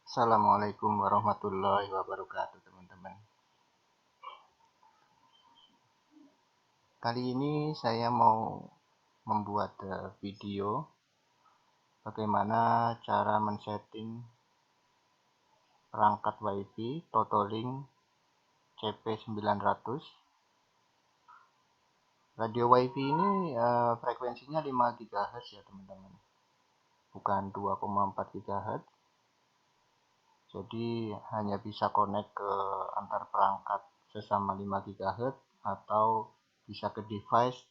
Assalamualaikum warahmatullahi wabarakatuh, teman-teman. Kali ini saya mau membuat video bagaimana cara men-setting perangkat WiFi Totalink CP900. Radio WiFi ini frekuensinya 5 GHz ya, teman-teman. Bukan 2,4 GHz. Jadi hanya bisa connect ke antar perangkat sesama 5 GHz atau bisa ke device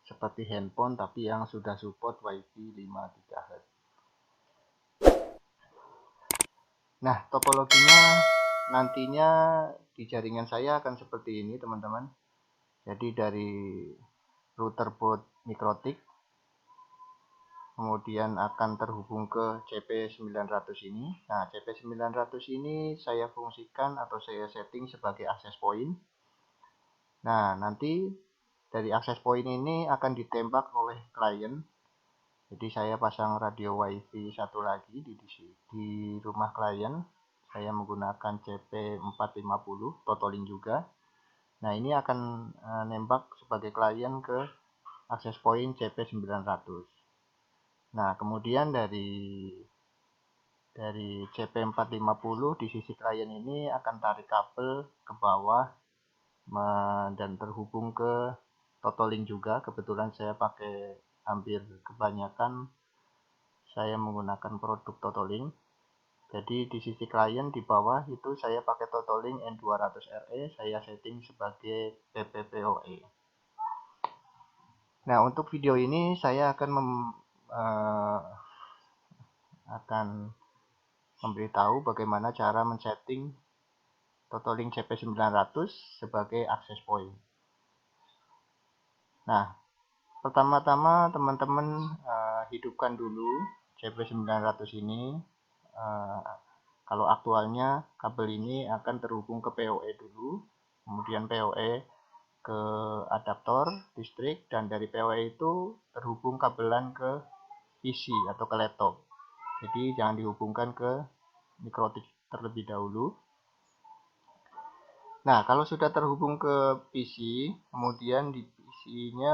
seperti handphone tapi yang sudah support WiFi 5 GHz. Nah, topologinya nantinya di jaringan saya akan seperti ini, teman-teman. Jadi dari router boot Mikrotik, kemudian akan terhubung ke CP900 ini. Nah, CP900 ini saya fungsikan atau saya setting sebagai access point. Nah, nanti dari access point ini akan ditembak oleh klien. Jadi saya pasang radio WiFi satu lagi di rumah klien. Saya menggunakan CP450 Totalink juga. Nah, ini akan nembak sebagai klien ke access point CP900. Nah, kemudian dari CP450 di sisi klien ini akan tarik kabel ke bawah dan terhubung ke Totalink juga. Kebetulan saya pakai hampir kebanyakan saya menggunakan produk Totalink. Jadi di sisi klien di bawah itu saya pakai Totalink N200RE, saya setting sebagai PPPoE. Nah, untuk video ini saya akan memberitahu bagaimana cara men-setting Totalink CP900 sebagai access point. Nah, pertama-tama teman-teman hidupkan dulu CP900 ini. Kalau aktualnya kabel ini akan terhubung ke PoE dulu, kemudian PoE ke adaptor listrik, dan dari PoE itu terhubung kabelan ke PC atau ke laptop. Jadi jangan dihubungkan ke Mikrotik terlebih dahulu. Nah, kalau sudah terhubung ke PC, kemudian di PC-nya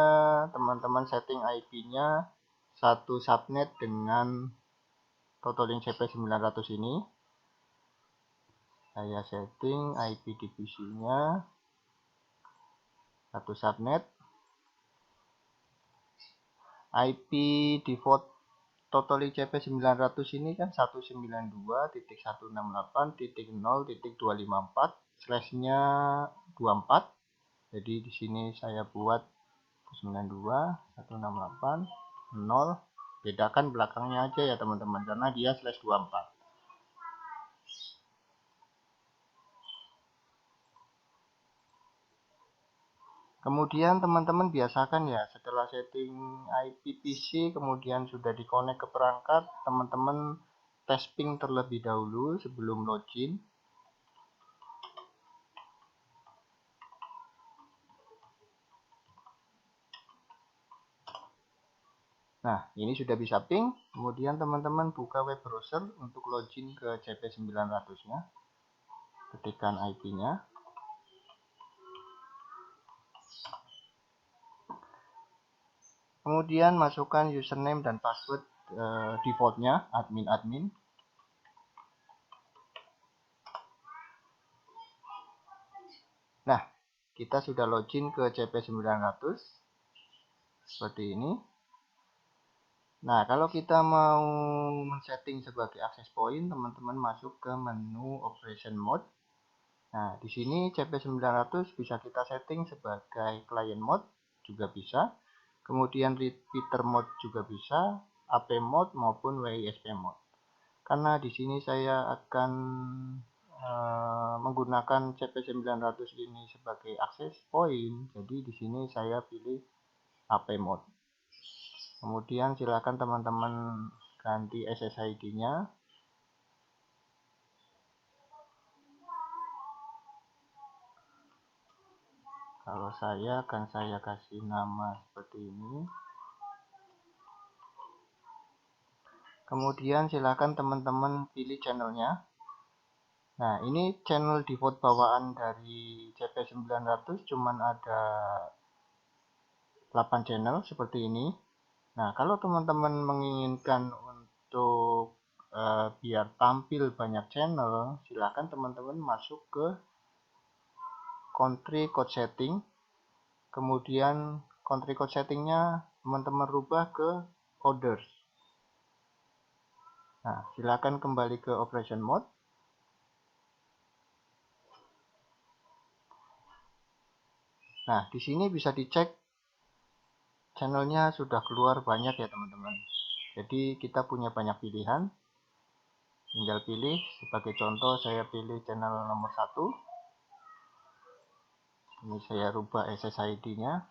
teman-teman setting IP-nya satu subnet dengan Totalink CP900 ini. Saya setting IP di PC-nya satu subnet. IP default Totalink CP900 ini kan 192.168.0.254 slashnya 24. Jadi di sini saya buat 92.168.0, bedakan belakangnya aja ya teman-teman karena dia slash 24. Kemudian teman-teman biasakan ya, setelah setting IP PC kemudian sudah di-connect ke perangkat, teman-teman tes ping terlebih dahulu sebelum login. Nah, ini sudah bisa ping, kemudian teman-teman buka web browser untuk login ke CP900-nya. Ketikkan IP-nya. Kemudian masukkan username dan password defaultnya, admin. Nah, kita sudah login ke CP900 seperti ini. Nah, kalau kita mau men-setting sebagai access point, teman-teman masuk ke menu operation mode. Nah, di sini CP900 bisa kita setting sebagai client mode juga bisa. Kemudian repeater mode juga bisa, AP mode maupun WISP mode. Karena di sini saya akan menggunakan CP900 ini sebagai access point, jadi di sini saya pilih AP mode. Kemudian silakan teman-teman ganti SSID-nya. Kalau saya akan kasih nama seperti ini. Kemudian silakan teman-teman pilih channelnya. Nah, ini channel default bawaan dari CP900 cuman ada 8 channel seperti ini. Nah, kalau teman-teman menginginkan untuk biar tampil banyak channel, silakan teman-teman masuk ke country code setting. Kemudian country code settingnya teman-teman rubah ke orders. Nah, silakan kembali ke operation mode. Nah, di sini bisa dicek channelnya sudah keluar banyak ya teman-teman. Jadi kita punya banyak pilihan. Tinggal pilih, sebagai contoh saya pilih channel nomor 1. Ini saya rubah SSID-nya.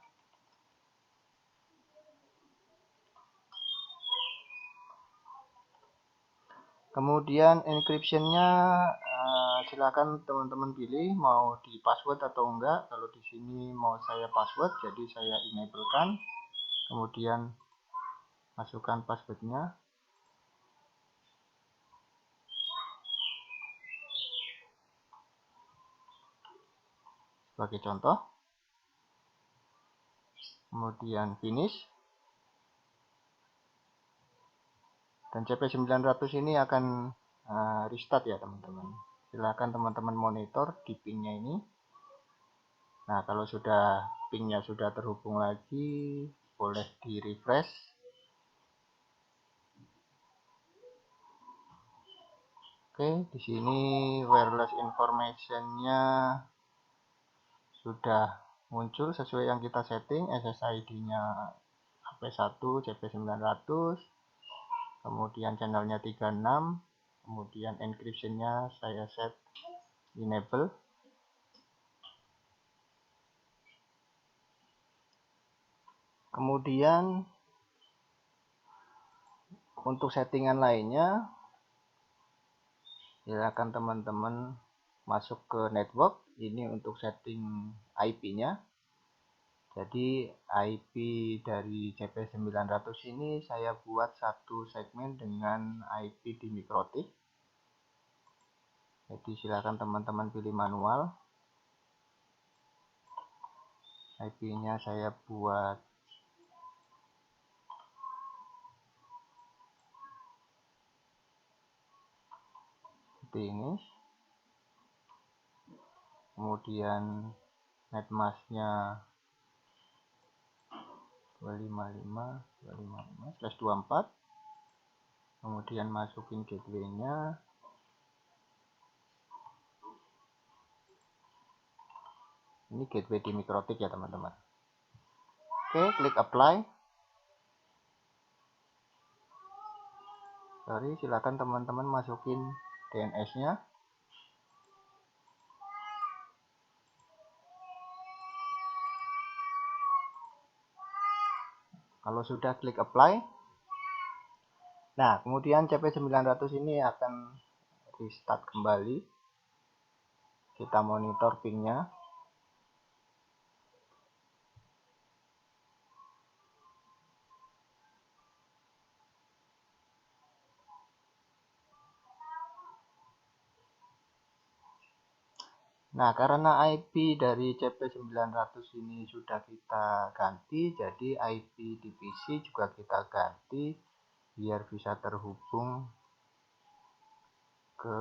Kemudian encryption-nya silakan teman-teman pilih mau di password atau enggak. Kalau di sini mau saya password, jadi saya enablekan. Kemudian masukkan passwordnya. Sebagai contoh. Kemudian finish. Dan CP900 ini akan restart ya teman-teman. Silakan teman-teman monitor di pingnya ini. Nah, kalau sudah pingnya sudah terhubung lagi, boleh di refresh. Oke, di sini wireless information-nya sudah muncul sesuai yang kita setting. SSID-nya HP1 CP900. Kemudian channelnya 36. Kemudian encryption-nya saya set enable. Kemudian untuk settingan lainnya, silakan teman-teman masuk ke network. Ini untuk setting IP-nya. Jadi IP dari CP900 ini saya buat satu segmen dengan IP di MikroTik. Jadi silakan teman-teman pilih manual. IP-nya saya buat seperti ini. Kemudian netmask-nya 255.255/24. Kemudian masukin gateway-nya. Ini gateway di MikroTik ya teman-teman. Oke, klik apply. Silakan teman-teman masukin DNS-nya. Kalau sudah, klik apply. Nah, kemudian CP900 ini akan restart kembali. Kita monitor pingnya. Nah, karena IP dari CP900 ini sudah kita ganti, jadi IP di PC juga kita ganti biar bisa terhubung ke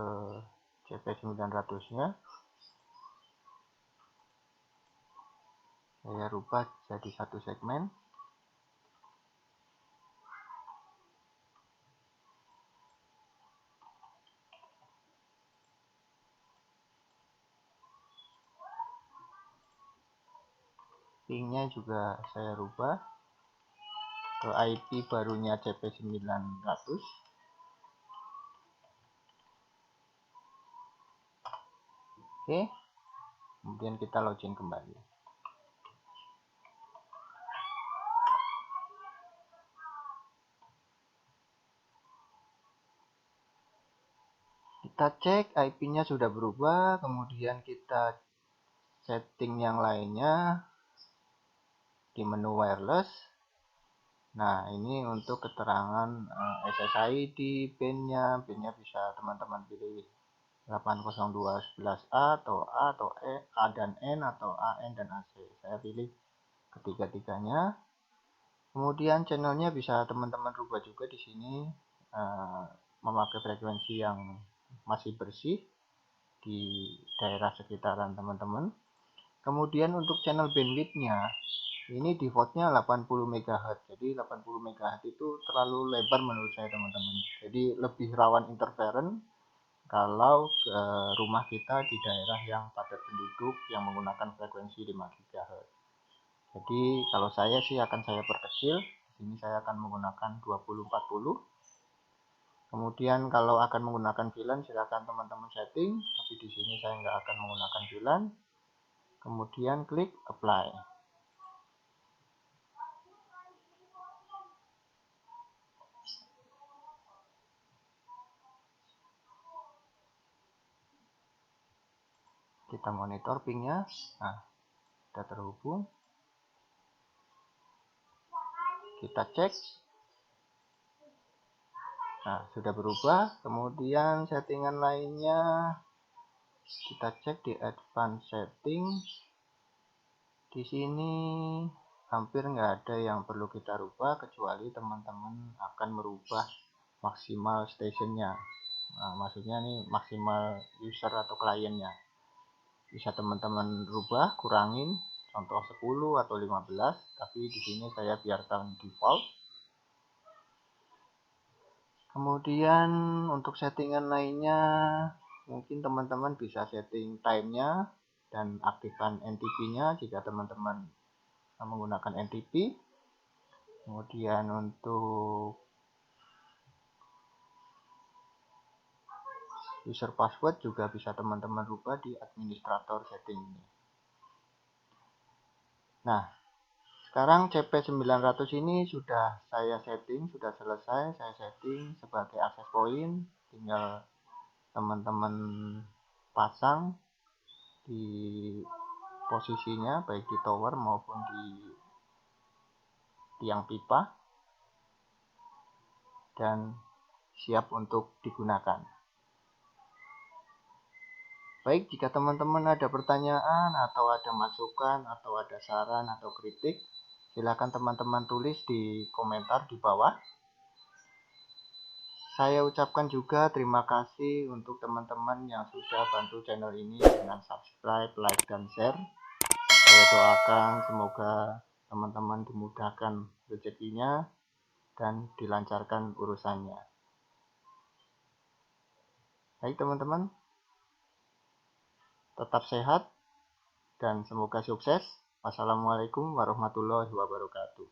CP900-nya. Saya rubah jadi satu segmen. Pingnya juga saya rubah ke IP barunya CP900. Oke, kemudian kita login kembali. Kita cek IP-nya sudah berubah, kemudian kita setting yang lainnya di menu wireless. Nah, ini untuk keterangan SSID, PIN-nya bisa teman-teman pilih 80211A atau E, A dan N atau AN dan AC. Saya pilih ketiga-tiganya. Kemudian channelnya bisa teman-teman rubah juga di sini, memakai frekuensi yang masih bersih di daerah sekitaran teman-teman. Kemudian untuk channel bandwidth-nya, ini defaultnya 80 MHz. Jadi 80 MHz itu terlalu lebar menurut saya teman-teman. Jadi lebih rawan interference kalau rumah kita di daerah yang padat penduduk yang menggunakan frekuensi 5 GHz. Jadi kalau saya sih akan saya perkecil. Di sini saya akan menggunakan 2040. Kemudian kalau akan menggunakan VLAN silakan teman-teman setting, tapi di sini saya nggak akan menggunakan VLAN. Kemudian klik apply. Kita monitor pingnya. Nah, sudah terhubung. Kita cek. Nah, sudah berubah. Kemudian settingan lainnya kita cek di advanced setting. Di sini hampir nggak ada yang perlu kita rubah kecuali teman-teman akan merubah maksimal stationnya. Nah, maksudnya nih maksimal user atau kliennya. Bisa teman-teman rubah, kurangin, contoh 10 atau 15, tapi di sini saya biarkan default. Kemudian untuk settingan lainnya, mungkin teman-teman bisa setting time-nya dan aktifkan NTP-nya jika teman-teman menggunakan NTP. Kemudian untuk user password juga bisa teman-teman rubah di administrator setting ini. Nah, sekarang CP900 ini sudah saya setting, sudah selesai saya setting sebagai access point. Tinggal teman-teman pasang di posisinya baik di tower maupun di tiang pipa dan siap untuk digunakan. Baik, jika teman-teman ada pertanyaan atau ada masukan atau ada saran atau kritik, silakan teman-teman tulis di komentar di bawah. Saya ucapkan juga terima kasih untuk teman-teman yang sudah bantu channel ini dengan subscribe, like, dan share. Saya doakan semoga teman-teman dimudahkan rezekinya dan dilancarkan urusannya. Baik teman-teman, tetap sehat dan semoga sukses. Wassalamualaikum warahmatullahi wabarakatuh.